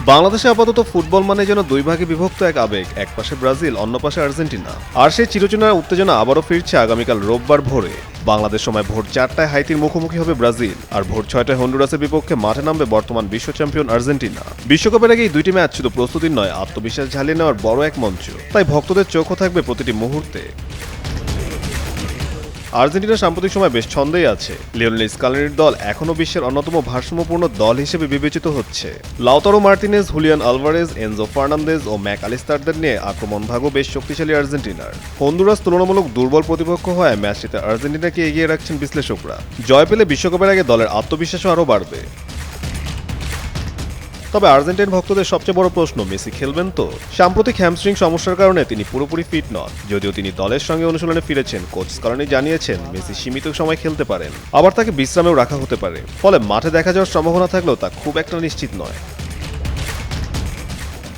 বাংলাদেশে আপাতত ফুটবল মানে যেন দুই ভাগে বিভক্ত এক আবেগ, এক পাশে ব্রাজিল, অন্য পাশে আর্জেন্টিনা। আর সেই চিরচেনা উত্তেজনা আবারও ফিরছে আগামীকাল রোববার ভোরে। বাংলাদেশ সময় ভোর 4টায় হাইতির মুখোমুখি হবে ব্রাজিল, আর ভোর 6টায় হন্ডুরাসের বিপক্ষে মাঠে নামবে বর্তমান বিশ্ব চ্যাম্পিয়ন আর্জেন্টিনা। বিশ্বকাপের আগে এই দুইটি ম্যাচ শুধু প্রস্তুতির নয়, আত্মবিশ্বাস ঝালিয়ে নেওয়ার বড় এক মঞ্চ। তাই ভক্তদের চোখও থাকবে প্রতিটি মুহূর্তে। আর্জেন্টিনা সাম্প্রতিক সময় বেশ ছন্দেই আছে। লিওনেল স্কালোনির দল এখনও বিশ্বের অন্যতম ভারসাম্যপূর্ণ দল হিসেবে বিবেচিত হচ্ছে। Lautaro Martinez, Julian Alvarez, Enzo Fernandez ও ম্যাক আলিস্তারদের নিয়ে আক্রমণ ভাগও বেশ শক্তিশালী আর্জেন্টিনার। হন্ডুরাস তুলনামূলক দুর্বল প্রতিপক্ষ হয় ম্যাচটিতে আর্জেন্টিনাকে এগিয়ে রাখছেন বিশ্লেষকরা। জয় পেলে বিশ্বকাপের আগে দলের আত্মবিশ্বাসও আরও বাড়বে। তবে আর্জেন্টাইন ভক্তদের সবচেয়ে বড় প্রশ্ন, মেসি খেলবেন তো? সাম্প্রতিক হ্যামস্ট্রিং সমস্যার কারণে তিনি পুরোপুরি ফিট নন। যদিও তিনি দলের সঙ্গে অনুশীলনে ফিরেছেন, কোচ স্কালোনি জানিয়েছেন মেসি সীমিত সময় খেলতে পারেন, আবার তাকে বিশ্রামেও রাখা হতে পারে। ফলে মাঠে দেখা যাওয়ার সম্ভাবনা থাকলেও তা খুব একটা নিশ্চিত নয়।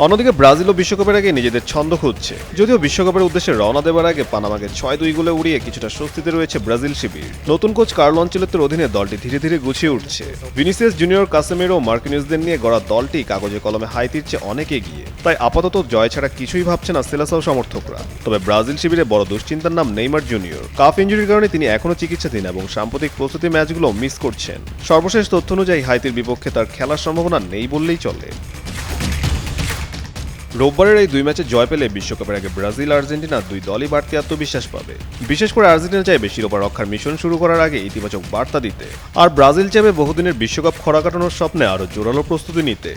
অন্যদিকে ব্রাজিলও বিশ্বকাপের আগে নিজেদের ছন্দ খুঁজছে। যদিও বিশ্বকাপের উদ্দেশ্যে রওনা দেওয়ার আগে পানামাকে 6-2 গোলে উড়িয়ে কিছুটা স্বস্তিতে রয়েছে ব্রাজিল শিবির। নতুন কোচ কার্লো আনচেলত্তির অধীনে দলটি ধীরে ধীরে গুছিয়ে উঠছে। ভিনিসিয়াস জুনিয়র, কাসেমিরো ও মার্কিনিউসদের নিয়ে গড়া দলটি কাগজে কলমে হাইতির চেয়ে অনেক এগিয়ে। তাই আপাতত জয় ছাড়া কিছুই ভাবছে না সেলেসাও সমর্থকরা। তবে ব্রাজিল শিবিরে বড় দুশ্চিন্তার নাম নেইমার জুনিয়র। কাফ ইনজুরির কারণে তিনি এখনও চিকিৎসাধীন এবং সাম্প্রতিক প্রস্তুতি ম্যাচগুলো মিস করছেন। সর্বশেষ তথ্য অনুযায়ী হাইতির বিপক্ষে তার খেলার সম্ভাবনা নেই বললেই চলে। রোববারের এই দুই ম্যাচে জয় পেলে বিশ্বকাপের আগে ব্রাজিল আর্জেন্টিনা দুই দলই বাড়তি আত্মবিশ্বাস পাবে। বিশেষ করে আর্জেন্টিনা চাইবে শিরোপা রক্ষার মিশন শুরু করার আগে ইতিবাচক বার্তা দিতে, আর ব্রাজিল চাইবে বহুদিনের বিশ্বকাপ খরা কাটানোর স্বপ্নে আরও জোরালো প্রস্তুতি নিতে।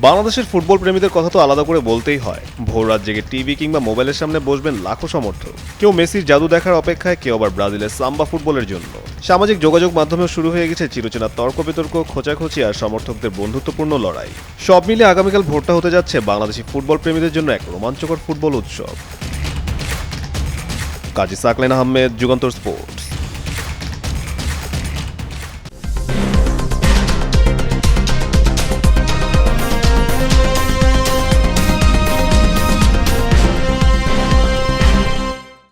বাংলাদেশের ফুটবল প্রেমীদের কথা তো আলাদা করে বলতেই হয়। ভোর রাত জেগে টিভি কিংবা মোবাইলের সামনে বসবেন লাখো সমর্থক। কেউ মেসির জাদু দেখার অপেক্ষায়, কেউ আবার ব্রাজিলের সাম্বা ফুটবলের জন্য। সামাজিক যোগাযোগ মাধ্যমেও শুরু হয়ে গেছে চিরচেনা তর্ক বিতর্ক, খোঁচাখুচি আর সমর্থকদের বন্ধুত্বপূর্ণ লড়াই। সব মিলে আগামীকাল ভোরটা হতে যাচ্ছে বাংলাদেশি ফুটবল প্রেমীদের জন্য এক রোমাঞ্চকর ফুটবল উৎসব। কাজী সাকলেন আহমেদ, যুগান্তর স্পোর্টস।